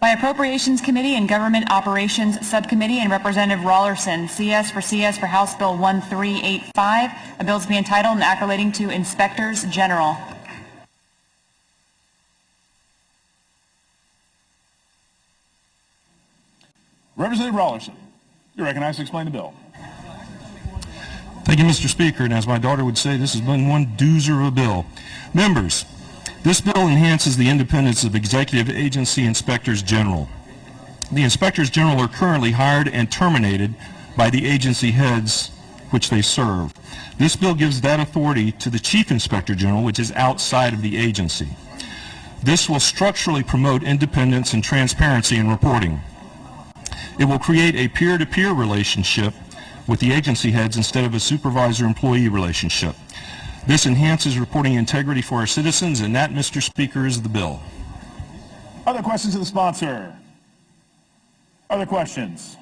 By Appropriations Committee and Government Operations Subcommittee and Representative Rollerson, CS for House Bill 1385, a bill to be entitled and act relating to Inspectors General. Representative Rollerson, you're recognized to explain the bill. Thank you, Mr. Speaker, and as my daughter would say, this has been one doozer of a bill. Members, this bill enhances the independence of executive agency inspectors general. The inspectors general are currently hired and terminated by the agency heads which they serve. This bill gives that authority to the chief inspector general, which is outside of the agency. This will structurally promote independence and transparency in reporting. It will create a peer-to-peer relationship with the agency heads instead of a supervisor-employee relationship. This enhances reporting integrity for our citizens, and that, Mr. Speaker, is the bill. Other questions of the sponsor? Other questions?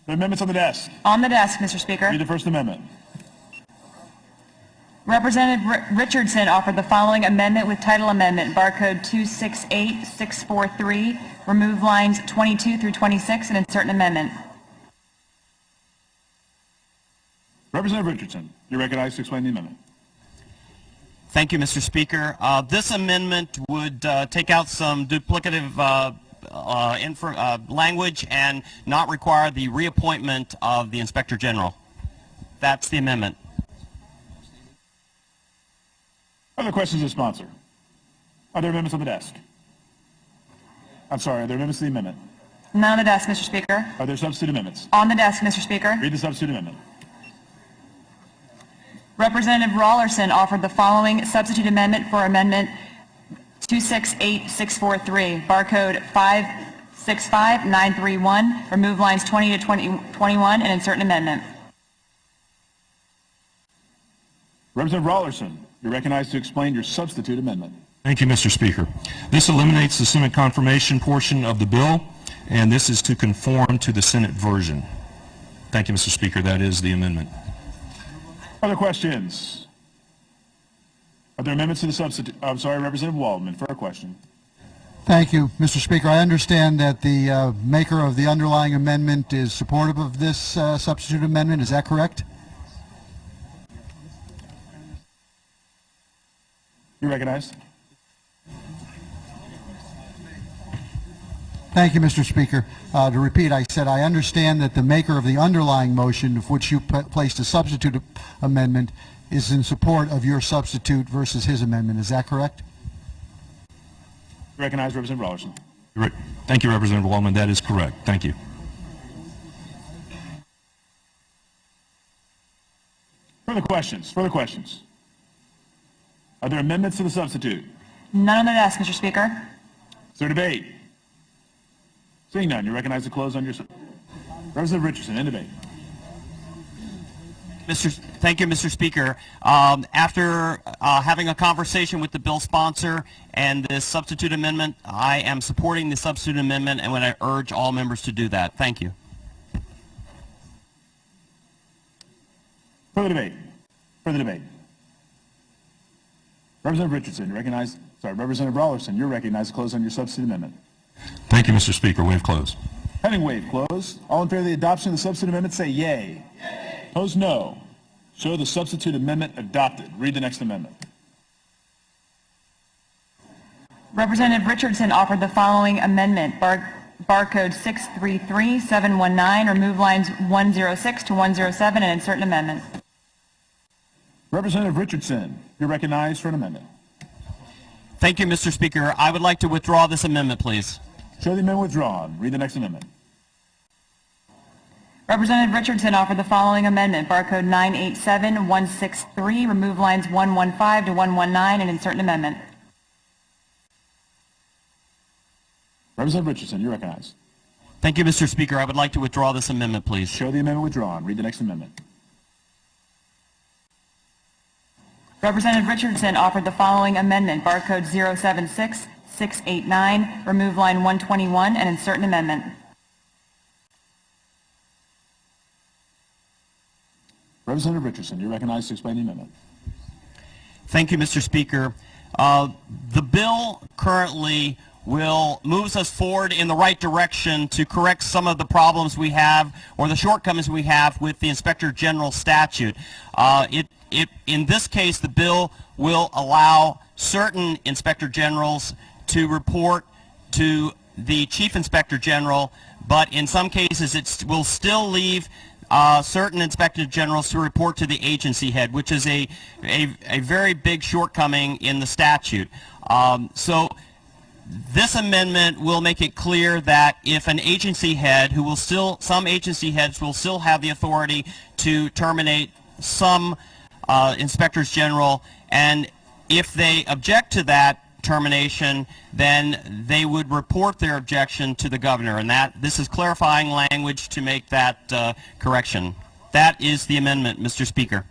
The amendments on the desk. On the desk, Mr. Speaker. Read the First Amendment. Representative Richardson offered the following amendment with title amendment, barcode 268643, remove lines 22 through 26 and insert an amendment. Representative Richardson, you're recognized to explain the amendment. Thank you, Mr. Speaker. This amendment would take out some duplicative language and not require the reappointment of the Inspector General. That's the amendment. Other questions of the sponsor? Are there amendments on the desk? I'm sorry, are there amendments to the amendment? None on the desk, Mr. Speaker. Are there substitute amendments? On the desk, Mr. Speaker. Read the substitute amendment. Representative Rollerson offered the following substitute amendment for Amendment 268643, barcode 565931, remove lines 20 to 21 and insert an amendment. Representative Rollerson, you're recognized to explain your substitute amendment. Thank you, Mr. Speaker. This eliminates the Senate confirmation portion of the bill, and this is to conform to the Senate version. Thank you, Mr. Speaker. That is the amendment. Other questions? Are there amendments to the substitute? I'm sorry, Representative Waldman, for a question. Thank you, Mr. Speaker. I understand that the maker of the underlying amendment is supportive of this substitute amendment. Is that correct? You're recognized. Thank you, Mr. Speaker. To repeat, I said I understand that the maker of the underlying motion, of which you placed a substitute amendment, is in support of your substitute versus his amendment. Is that correct? You recognize Representative Rollerson. Thank you, Representative Waldman. That is correct. Thank you. Further questions? Further questions? Are there amendments to the substitute? None on the desk, Mr. Speaker. Is there debate? Seeing none, you recognize the close on your... Representative Richardson, in debate. Thank you, Mr. Speaker. After having a conversation with the bill sponsor and this substitute amendment, I am supporting the substitute amendment and would I urge all members to do that. Thank you. Further debate. Further debate. Representative Richardson, Representative Rollerson, you're recognized to close on your substitute amendment. Thank you, Mr. Speaker. Waive close. Pending waive close. All in favor of the adoption of the substitute amendment say yay. Yay. Opposed no. Show the substitute amendment adopted. Read the next amendment. Representative Richardson offered the following amendment, barcode 633719, remove lines 106 to 107 and insert an amendment. Representative Richardson, you're recognized for an amendment. Thank you, Mr. Speaker. I would like to withdraw this amendment, please. Show the amendment withdrawn. Read the next amendment. Representative Richardson offered the following amendment, barcode 987163, remove lines 115 to 119 and insert an amendment. Representative Richardson, you're recognized. Thank you, Mr. Speaker. I would like to withdraw this amendment, please. Show the amendment withdrawn. Read the next amendment. Representative Richardson offered the following amendment, barcode 076689, remove line 121 and insert an amendment. Representative Richardson, you're recognized to explain the amendment. Thank you, Mr. Speaker. The bill currently moves us forward in the right direction to correct some of the problems we have or the shortcomings we have with the Inspector General statute. In this case, the bill will allow certain Inspector Generals to report to the Chief Inspector General, but in some cases it will still leave certain Inspector Generals to report to the agency head, which is a very big shortcoming in the statute. So this amendment will make it clear that if an agency head, some agency heads will still have the authority to terminate some Inspectors General, and if they object to that termination, then they would report their objection to the governor, and this is clarifying language to make that correction. That is the amendment, Mr. Speaker.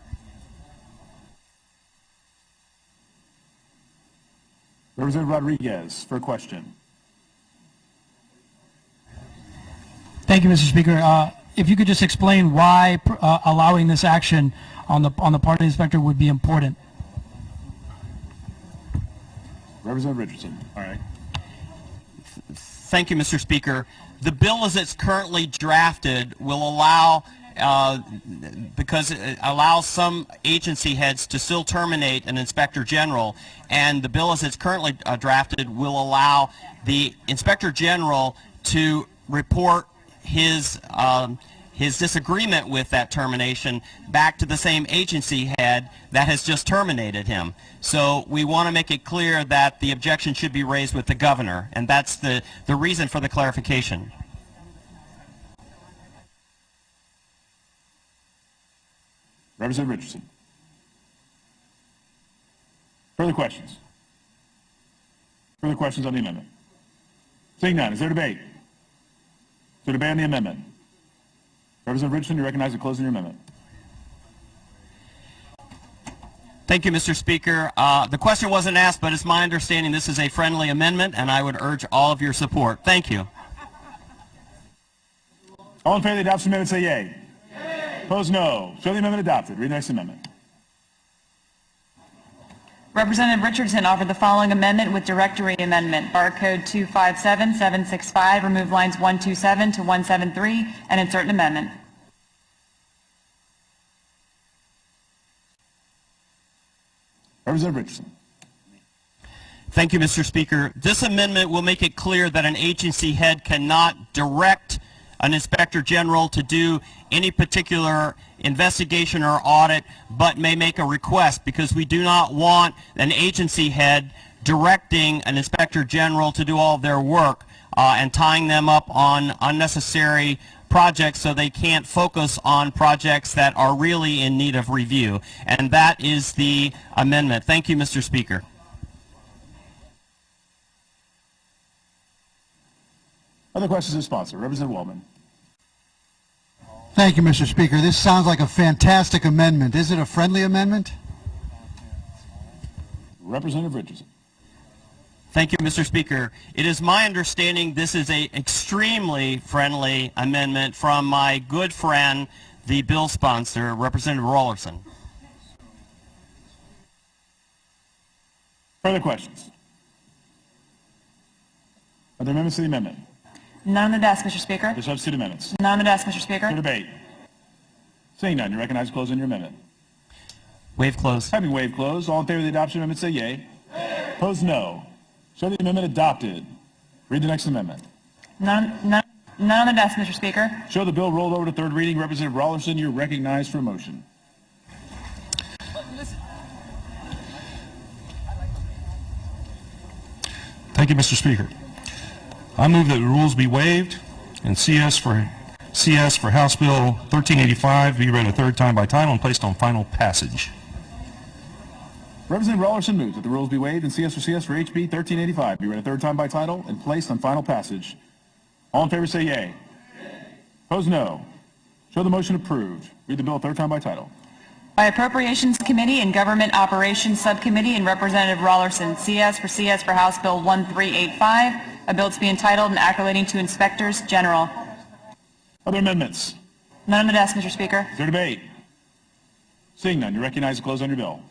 Representative Rodriguez for a question. Thank you, Mr. Speaker. If you could just explain why allowing this action on the part of the inspector would be important. Representative Richardson. All right. Thank you, Mr. Speaker. The bill as it's currently drafted will allow, because it allows some agency heads to still terminate an Inspector General, and the bill as it's currently drafted will allow the Inspector General to report his disagreement with that termination back to the same agency head that has just terminated him. So we want to make it clear that the objection should be raised with the governor, and that's the reason for the clarification. Representative Richardson. Further questions? Further questions on the amendment? Seeing none, is there debate? Is there debate on the amendment? Representative Richardson, you recognize the closing your amendment. Thank you, Mr. Speaker. The question wasn't asked, but it's my understanding this is a friendly amendment, and I would urge all of your support. Thank you. All in favor of the adoption amendment say yea. Yea. Opposed no. Show the amendment adopted. Read the next amendment. Representative Richardson offered the following amendment with directory amendment. Barcode 257765, remove lines 127 to 173, and insert an amendment. Representative Richardson. Thank you, Mr. Speaker. This amendment will make it clear that an agency head cannot direct an Inspector General to do any particular investigation or audit, but may make a request, because we do not want an agency head directing an Inspector General to do all of their work and tying them up on unnecessary projects so they can't focus on projects that are really in need of review. And that is the amendment. Thank you, Mr. Speaker. Other questions of the sponsor? Representative Waldman. Thank you, Mr. Speaker. This sounds like a fantastic amendment. Is it a friendly amendment? Representative Richardson. Thank you, Mr. Speaker. It is my understanding this is an extremely friendly amendment from my good friend, the bill sponsor, Representative Rollerson. Further questions? Are there amendments to the amendment? None on the desk, Mr. Speaker. The substitute amendments? None on the desk, Mr. Speaker. For debate? Seeing none, you recognize closing your amendment. Waive close. Having waived close, all in favor of the adoption amendment say yea. Yea. Opposed no. Show the amendment adopted. Read the next amendment. None on the desk, Mr. Speaker. Show the bill rolled over to third reading. Representative Rollerson, you're recognized for a motion. Thank you, Mr. Speaker. I move that the rules be waived and CS for House Bill 1385 be read a third time by title and placed on final passage. Representative Rollerson moves that the rules be waived and CS for HB 1385 be read a third time by title and placed on final passage. All in favor say yea. Yea. Opposed no. Show the motion approved. Read the bill a third time by title. By Appropriations Committee and Government Operations Subcommittee and Representative Rollerson, CS for House Bill 1385, a bill to be entitled and accolating to Inspectors General. Other amendments? None on the desk, Mr. Speaker. Is there debate? Seeing none, you recognize the close on your bill.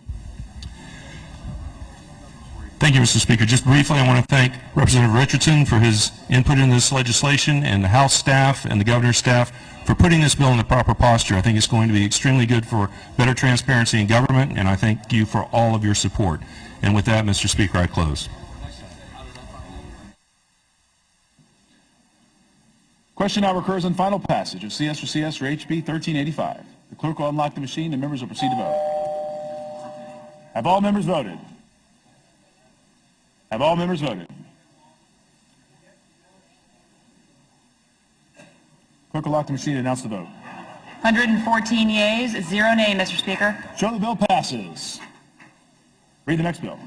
Thank you, Mr. Speaker. Just briefly, I want to thank Representative Richardson for his input in this legislation, and the House staff and the governor's staff for putting this bill in the proper posture. I think it's going to be extremely good for better transparency in government, and I thank you for all of your support. And with that, Mr. Speaker, I close. Question now recurs on final passage of CS for CS for HB 1385. The clerk will unlock the machine and members will proceed to vote. Have all members voted? Have all members voted? Clerk will lock the machine and announce the vote. 114 yeas, 0 nay, Mr. Speaker. Show the bill passes. Read the next bill.